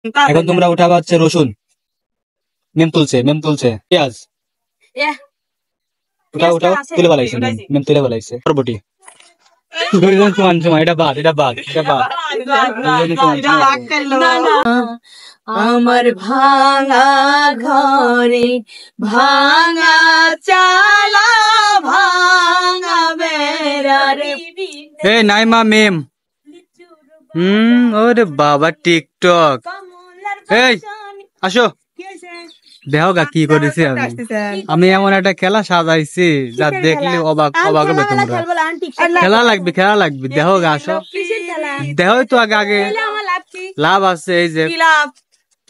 এখন তোমরা উঠাবা হচ্ছে রসুন, মেম তুলছে পেঁয়াজ, উঠাও তুলে ফেলাইছে, মেম তুলে ফেলাইছে। বরবটি, দুইজন সমান সমান, এটা বাদ। আমার ভাঙা ঘরে ভাঙা চালা ভাঙা বেড়ারে। এই নাইমা মেম। ওরে বাবা টিকটক। এই আসো, দেখো গা কি করেছি আমি এমন একটা খেলা সাজাইছি যা দেখলে অবাক হবে তোমরা। খেলা লাগবে দেখো গা, আসো দেখো তো আগে লাভ আছে। এই যে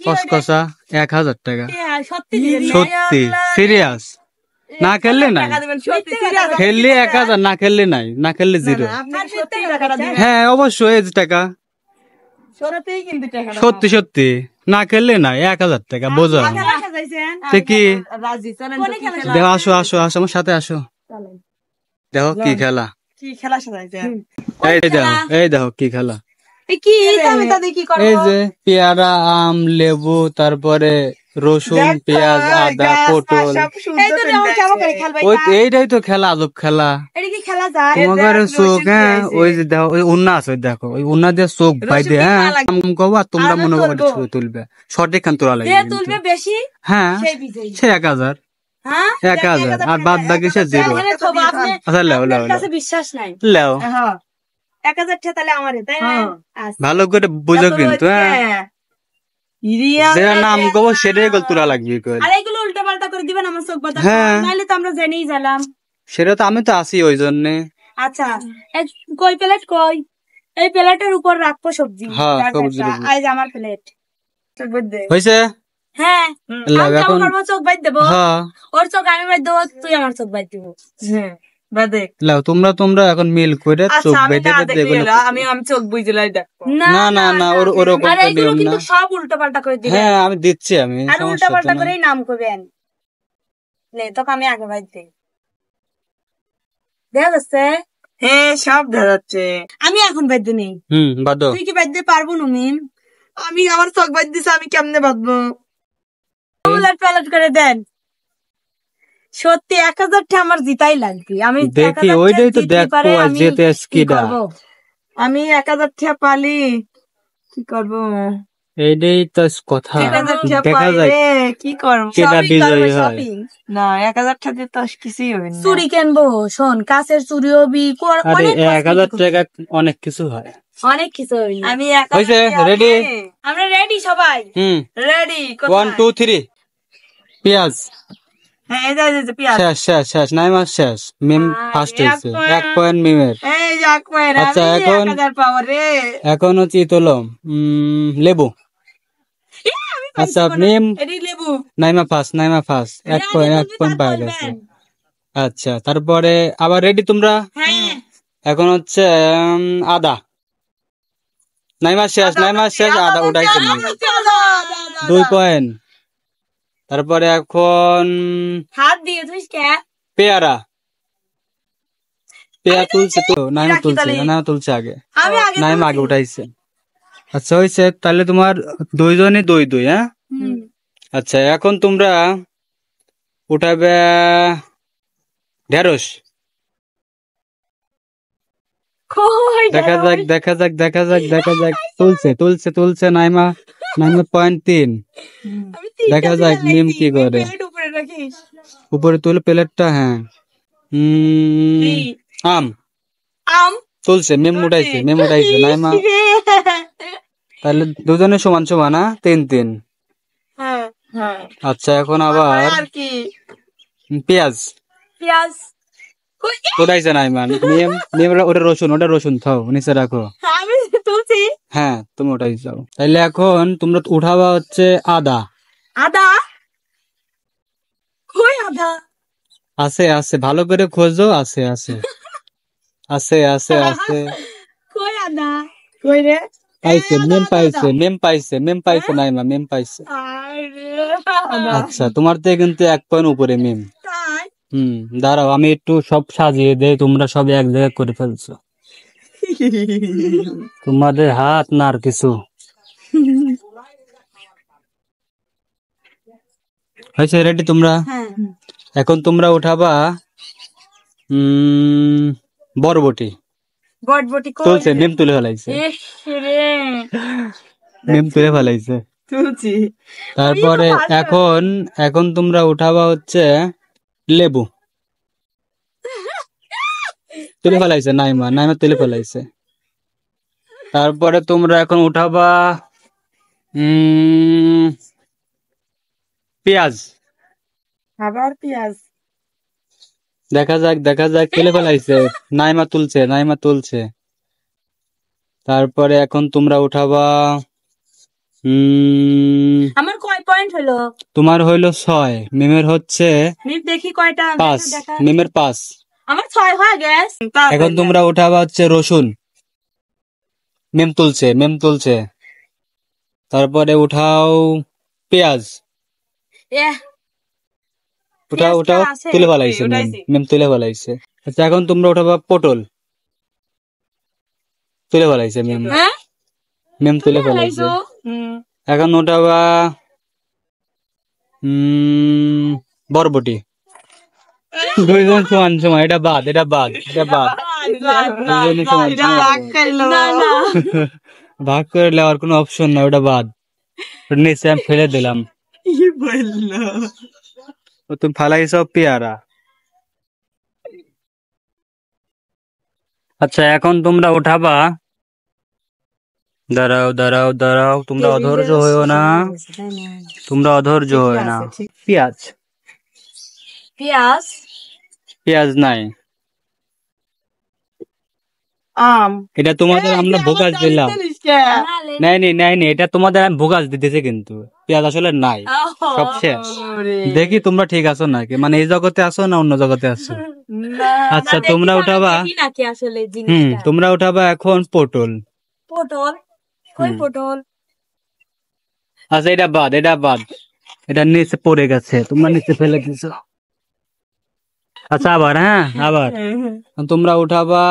কসকসা 1000 টাকা, সত্যি সিরিয়াস। না খেললে নাই, খেললে 1000, না খেললে নাই, না খেললে 0। হ্যাঁ অবশ্যই এই টাকা সত্যি না খেললে নাই 1000 টাকা বোঝা কি। দেখো আসো আমার সাথে আসো, দেখো কি খেলা। এই দেখো কি খেলা। এই যে পেয়ারা, আম, লেবু, তারপরে রসুন, পেঁয়াজ, আদা, পটল, এইটাই তো খেলা, আজব খেলা। তোমার চোখ, হ্যাঁ ওই যে দেখো ওই উন্না আছে, দেখো ওই উন্না দিয়ে চোখ ভাই দিয়ে, হ্যাঁ কব আর তোমরা মনে করো ছবি তুলবে, সঠিক খান তোলা লাগবে। হ্যাঁ সে 1000 আর বাদ বাকি সে 0। আচ্ছা বিশ্বাস নাই, লেও 1000 টাকা তাহলে আমারে, তাই না? ভালো করে বুঝো কিন্তু, হ্যাঁ যেটা নাম কব সেটাই তোলা লাগবে। আর এগুলো উল্টা পাল্টা করে দিবেন আমার চোখ বাঁধা, নাইলে তো আমরা জেনেই গেলাম। সেটা তো আমি তো আছি ওই জন্য। আচ্ছা কই প্লেট, কই এই প্লেটের উপর রাখবো সবজি। আজ আমার প্লেট হয়েছে। হ্যাঁ চোখ বাইদ দেবো, ওর চোখ আমি বাইদ দেবো, তুই আমার চোখ বাইদ দিব। হ্যাঁ তোমরা এখন মিল করে চোখ বেঁধে আমি চোখ বুঝে না ওরকম কিন্তু সব উল্টো পাল্টা করে দিবেন। হ্যাঁ আমি দিচ্ছি, আমি আর উল্টা পাল্টা করেই নাম করবেন। তোকে আমি আগে বাইদ দিই, দেখা যাচ্ছে। হ্যাঁ সব দেখা যাচ্ছে। আমি এখন বাইদ্য নেই, তুই কি বাইদ্য পারবো না? আমি আমার চোখ বাইদ দিছে, আমি কেমনে বাঁধবো? প্যালেট করে দেন। সত্যি 1000 টাকা আমার জিতাই লাগবে। আমি দেখি ওইটাই তো দেখবো যেতে স্কিডা। আমি 1000 টাকা পালি কি করব? এইটাই তো কথা, দেখা যায় কি করব, কেডা বিজয়ী হয়। না 1000 টাকা তো কিছুই হবে না। চুরি কিনবো, শোন কাছের চুরি হবি, আরে 1000 টাকা অনেক কিছু হয়, অনেক কিছু হবে। আমি রেডি, আমরা রেডি সবাই, রেডি 1 2 3 পেঁয়াজ। হ্যাঁ এই যে পেঁয়াজ শেষ নাইমা শেষ, মিম ফার্স্ট হইছে 1 পয়েন্ট মিমের। এই 1 পয়েন্ট। আচ্ছা এখন 1000 পাওয়ার রে। এখন হচ্ছে তোলম লেবু। আচ্ছা মিম লেবু, নাইমা ফার্স্ট 1 পয়েন্ট পাওয়া গেছে। আচ্ছা তারপরে আবার রেডি তোমরা? এখন হচ্ছে আদা। নাইমা শেষ আদা উঠাইছে 2 পয়েন্ট। তারপরে এখন হাত দিয়ে ধুইস কে? পেয়ারা তুলছে তো, নাইমা তুলছে আগে, নাইমা আগে উঠাইছে। আচ্ছা হয়েছে, তাহলে তোমার 2 জনে 2 হ্যাঁ। আচ্ছা এখন তোমরা উঠাবে ঢেঁড়স। দেখা যাক তুলছে নাইমা পয়েন্ট 3। দেখা যাক মিম কি করে, উপরে তুলে প্লেটটা। হ্যাঁ আম তুলছে, মেম উঠাইছে নাইমা। তাহলে দুজনে সমান সমান, 3-3। আচ্ছা এখন আবার পেঁয়াজ উঠাইছে নাইমা। মেম ওটা রসুন থাও নিচে রাখো, হ্যাঁ তুমি উঠাই যাও। তাইলে এখন তোমরা উঠাবা হচ্ছে আদা। আছে ভালো করে খোঁজো, আছে মেম পাইছে নাইমা, মেম পাইছে। আচ্ছা তোমার থেকে কিন্তু 1 পয়েন্ট উপরে মেম। দাঁড়াও আমি একটু সব সাজিয়ে দেই, তোমরা সব এক জায়গায় করে ফেলছো, তোমাদের হাত না আর কিছু। হয়েছে রেডি তোমরা? হ্যাঁ এখন তোমরা উঠাবা বরবটি। বটবটি তুলছে, মেম তুলে ফেলাইছে, মেম তুলে ফেলাইছে। তুলছি। তারপরে এখন এখন তোমরা উঠাবা হচ্ছে লেবু। তুলে ফেলাইছে নাইমা, নাইমা তুলে ফেলাইছে। তারপরে তোমরা এখন উঠাবা পেঁয়াজ। আবার পেঁয়াজ। দেখা যাক দেখা যাক, তুলে ফেলাইছে, নাইমা তুলছে, নাইমা তুলছে। তারপরে এখন তোমরা উঠাবা আমার কয় পয়েন্ট হলো? তোমার হইলো 6, মিমের হচ্ছে মিম দেখি কয়টা? 5, মিমের 5। আমার 6 হয়ে গেছে। এখন তোমরা উঠাবা হচ্ছে রসুন। মেম তুলছে, মেম তুলছে। তারপরে উঠাও পেঁয়াজ। উঠাও উঠাও, তুলে ফেলাইছে মেম, মেম তুলে ফেলাইছে। আচ্ছা এখন তোমরা উঠাবা পটল। তুলে ফেলাইছে মেম, মেম তুলে ফেলাইছে। এখন উঠাবা বরবটি। দুইজন সমান সমান, এটা বাদ, এটা বাদ, এটা বাদ। ভাগ করে নেওয়ার কোনো অপশন না, ওটা বাদ। নিচে আমি ফেলে দিলাম। তুমি ফালাইছ পেয়ারা। আচ্ছা এখন তোমরা উঠাবা, দাঁড়াও দাঁড়াও দাঁড়াও, তোমরা অধৈর্য হইও না, তোমরা অধৈর্য হইও না। পেঁয়াজ, পেঁয়াজ, পেঁয়াজ নাই। আম। এটা তোমাদের আমরা ভোগাস দিলাম। নাই নাই নাই নাই, এটা তোমাদের আমি ভোগাস দিতেছি, কিন্তু পেঁয়াজ আসলে নাই, সব শেষ। দেখি তোমরা ঠিক আছো নাকি, মানে এই জগতে আছো না অন্য জগতে আছো। আচ্ছা তোমরা উঠাবা, তোমরা উঠাবা এখন পটল। পটল, কই পটল? আচ্ছা এটা বাদ, এটা বাদ, এটা নিচে পড়ে গেছে, তোমরা নিচে ফেলে দিছো। আচ্ছা আবার, হ্যাঁ আবার তোমরা উঠাবা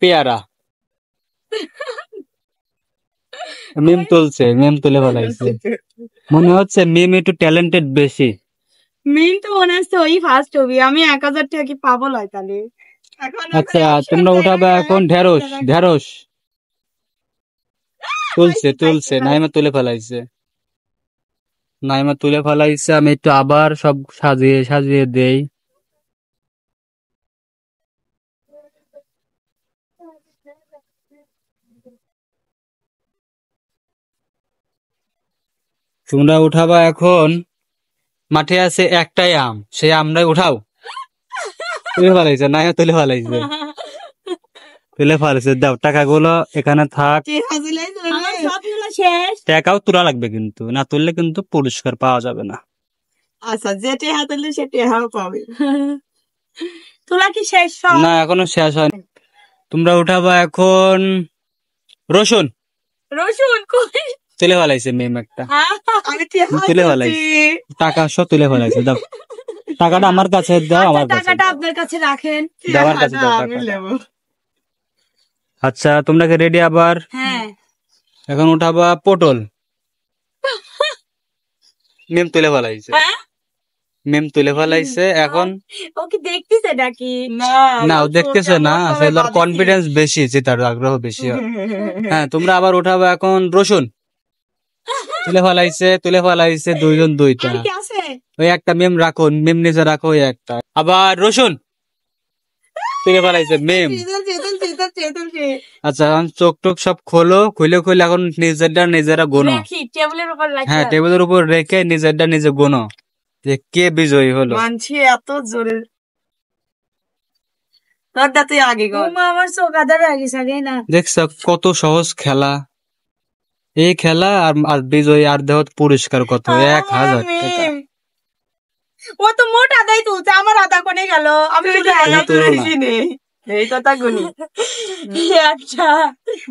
পেয়ারা। মেম তুলছে, মেম তুলে ফেলাইছে। মনে হচ্ছে মেম একটু ট্যালেন্টেড বেশি। মিম তো মনে হচ্ছে ওই ফার্স্ট হবি, আমি 1000 টাকা কি পাবো লয় তাহলে। আচ্ছা তোমরা উঠাবা এখন ঢেঁড়স। ঢেঁড়স তুলছে, তুলছে, নাইমা তুলে ফেলাইছে, নাইমা তুলে ফেলাইছে। আমি একটু আবার সব সাজিয়ে সাজিয়ে দেই। তোমরা উঠাবা এখন, মাঠে আছে একটাই আম, সেই আমটাই উঠাও। তুলে ফেলাইছে, নাইমা তুলে ফেলাইছে, তুলে ফেলাইছে। দাও টাকাগুলো এখানে থাক, টাকাও তোলা লাগবে কিন্তু, না তুললে কিন্তু পুরস্কার পাওয়া যাবে না। আচ্ছা যেটি হাতলে সেটি হাও পাবে। তোলা কি শেষ? না এখনো শেষ হয়নি। তোমরা উঠাবা এখন রসুন। রসুন কই? তুলে ফেলাইছে মেম একটা, তুলে ফেলাইছে, টাকা সব তুলে ফেলাইছে। দাও টাকাটা আমার কাছে দাও, আমার কাছে টাকাটা আপনার কাছে রাখেন, আমার কাছে দাও টাকাটা। আচ্ছা তোমরা কি রেডি আবার? হ্যাঁ। এখন উঠাবা পটল। মেম তুলে ফেলাইছে, মেম তুলে ফেলাইছে। এখন ও কি দেখতেছে নাকি? না ও দেখতেছে না, আসলে ওর কনফিডেন্স বেশি, তার আগ্রহ বেশি। হ্যাঁ তোমরা আবার উঠাবা এখন রসুন। তুলে ফেলাইছে, তুলে ফেলাইছে, দুইজন দুইটা। ওই একটা মেম রাখো, মেম নিচে রাখো, ওই একটা। আবার রসুন তুলে ফেলাইছে মেম। আচ্ছা চোখ টোক সব খোলো, খুলে খুলে এখন নিজেরটা নিজেরা গোনো। হ্যাঁ টেবিলের উপর রেখে নিজেরটা নিজে গোনো, যে কে বিজয়ী হলো। মানছি এত জোরে, তোরটা তুই আগে গো। আমার চোখ আদার আগে সাগে না। দেখছ কত সহজ খেলা, এই খেলা। আর বিজয়ী আর দেহ পুরস্কার কত, 1000 টাকা। ও তো মোট আদায় তুলছে, আমার আদা কোনে গেল? আমি তো আদা তুলেছি নে। এই কথা গুনি, 1টা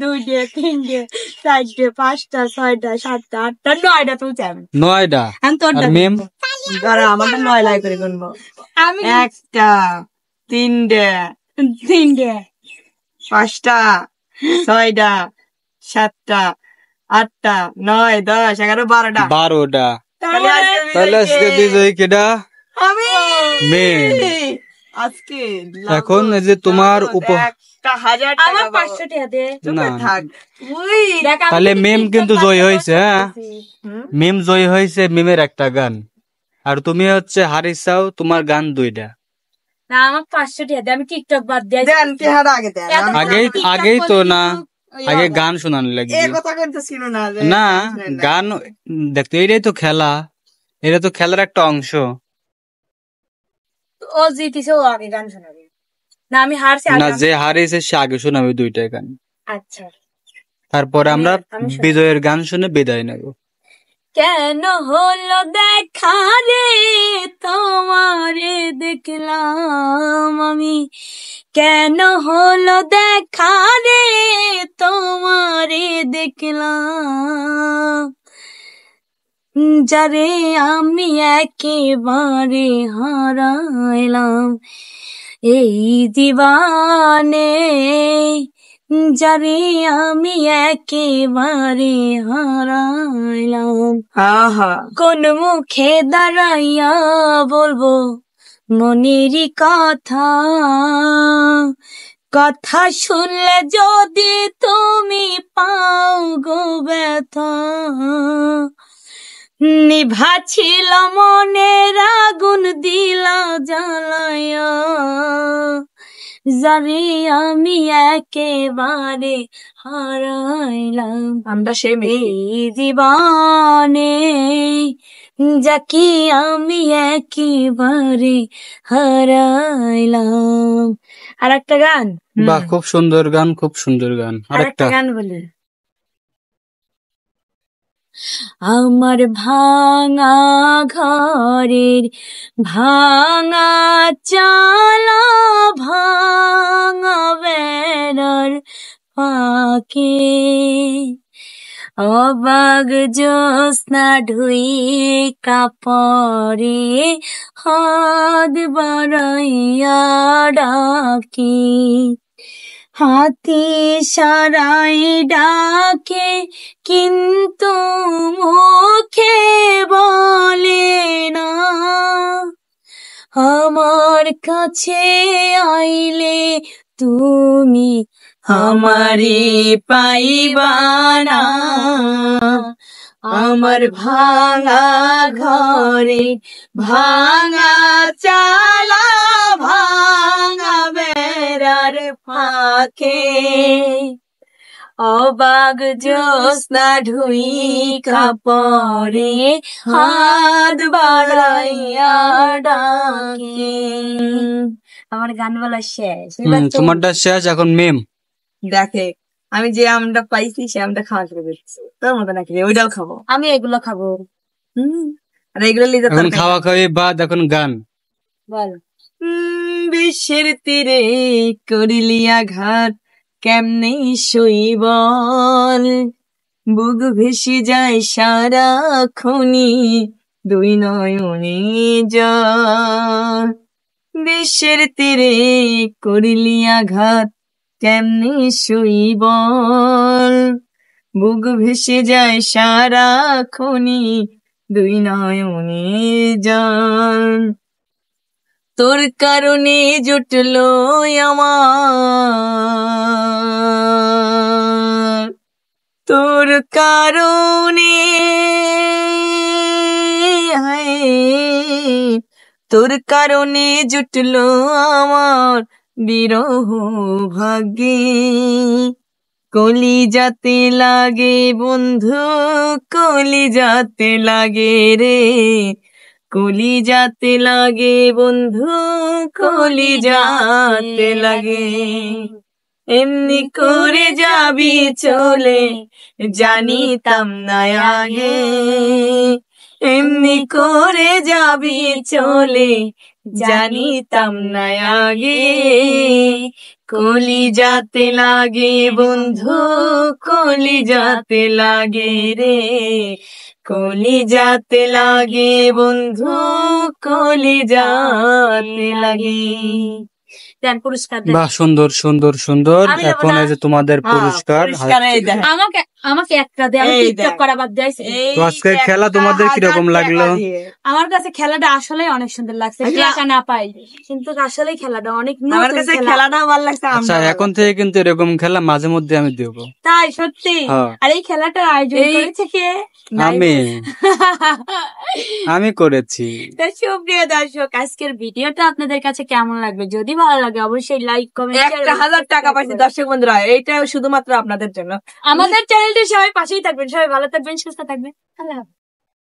2টে 3টে 4টে 5টা 6টা 7টা 8টা 9টা তুলছে আমি। 9টা। আর মেম দাঁড়া আমারটা 9 লাই করে গুনবো আমি। 1টা 3টে 5টা 6টা 7টা 8টা 9 10 11 12টা 12টা। তাহলে আজকে বিজয়ী কেডা? আমি মেম। আজকে এখন এই যে তোমার আমার 500 টাকা দে। থাক তাহলে মেম কিন্তু জয় হয়েছে। হ্যাঁ, মেম জয় হয়েছে, মেমের একটা গান। আর তুমি হচ্ছে হারিসাও, তোমার গান 2টা। না আমার 500 টাকা দে, আমি টিকটক বাদ দেই। আগেই তো না, আগে গান শোনানো লাগবে। না গান দেখতে, এটাই তো খেলা, এটা তো খেলার একটা অংশ। ও জিতিছে, ও আগে গান শোনাবে। না আমি হারছি, না যে হারিয়েছে সে আগে শোনাবে 2টা গান। আচ্ছা, তারপরে আমরা বিজয়ের গান শুনে বিদায় নেব। কেন হলো দেখা রে তোমারে দেখলাম আমি, কেন হলো দেখা রে তোমারে দেখলাম, যারে আমি একেবারে হারাইলাম এই জীবনে, যারে আমি একেবারে হারাইলাম। কোন মুখে দাঁড়াইয়া বলবো মনেরই কথা, কথা শুনলে যদি তুমি পাও গো ব্যথা, নিভা ছিল মনের আগুন দিলা জ্বালায়া, যারে আমি একেবারে হারাইলাম আমরা সে জীবনে, যাকে আমি একেবারে হারাইলাম। আর একটা গান, বাহ, খুব সুন্দর গান, খুব সুন্দর গান। আর একটা গান বলি। আমার ভাঙা ঘরের ভাঙা চালা, ভাঙা বেড়ার ফাঁকে, অবাক জ্যোৎস্না ঢুই কাপড়ে হাত বাড়াইয়া ডাকি, হাতি সারাই ডাকে কিন্তু মুখে বলে না, আমার কাছে আইলে তুমি আমারে পাইবা না, আমার ভাঙা ঘরে ভাঙা চালা, ভাঙা বেড়ার ফাঁকে, অবাক জ্যোৎস্না ঢুই কাপড়ে হাত বাড়াইয়া ডাকে। আমার গান বলা শেষ। তোমারটা শেষ, এখন মেম। দেখে আমি যে আমটা পাইছি সে আমটা খাওয়া শুরু করছি, তোর মতো নাকি ওইটাও খাবো, আমি এগুলো খাবো। আর এগুলো লিখে এখন খাওয়া খাওয়ি বাদ, এখন গান বল। বিশ্বের তীরে করিলি আঘাত, কেমনে শৈবল, বুক ভেসে যায় সারাক্ষণি, দুই নয়নে জল, বিশ্বের তীরে করিলি আঘাত, কেমনে শৈবল, বুক ভেসে যায় সারাক্ষণি, দুই নয়নে জল, তোর কারণে জুটলো আমার, তোর কারণে, তোর কারণে জুটলো আমার বিরহ ভাগ্যে, কলি যাতে লাগে বন্ধু, কলি যাতে লাগে রে, কলি যাতে লাগে বন্ধু, কলি যাতে লাগে, এমনি করে যাবি চলে জানিতাম না আগে, এমনি করে যাবি চলে জানিতাম না আগে, কলি যাতে লাগে বন্ধু, কলি যাতে লাগে রে, কলি যাতে লাগে বন্ধু, কলি যাতে লাগে। দেন পুরস্কার দেন। বাহ, সুন্দর সুন্দর সুন্দর। এখন এই যে তোমাদের পুরস্কার, আমাকে একটা দিয়ে আমি টিকটক করা বাদ দিয়েছি। তো আজকের খেলা তোমাদের কিরকম লাগলো? আমার কাছে খেলাটা আসলে অনেক সুন্দর লাগছে, টাকা না পাই কিন্তু আসলে খেলাটা অনেক, আমার কাছে খেলাটা ভালো লাগছে। আচ্ছা, এখন থেকে কিন্তু এরকম খেলা মাঝে মধ্যে আমি দেবো। তাই সত্যি? আর এই খেলাটার আয়োজন করেছে কে? আমি করেছি। তো সুপ্রিয় দর্শক, আজকের ভিডিওটা আপনাদের কাছে কেমন লাগবে? যদি ভালো লাগে অবশ্যই লাইক কমেন্ট, 1000 টাকা পাইছে দর্শক বন্ধুরা, এইটা শুধুমাত্র আপনাদের জন্য। আমাদের চ্যানেলটি সবাই পাশেই থাকবেন, সবাই ভালো থাকবেন, সুস্থ থাকবেন। আল্লাহ হাফেজ।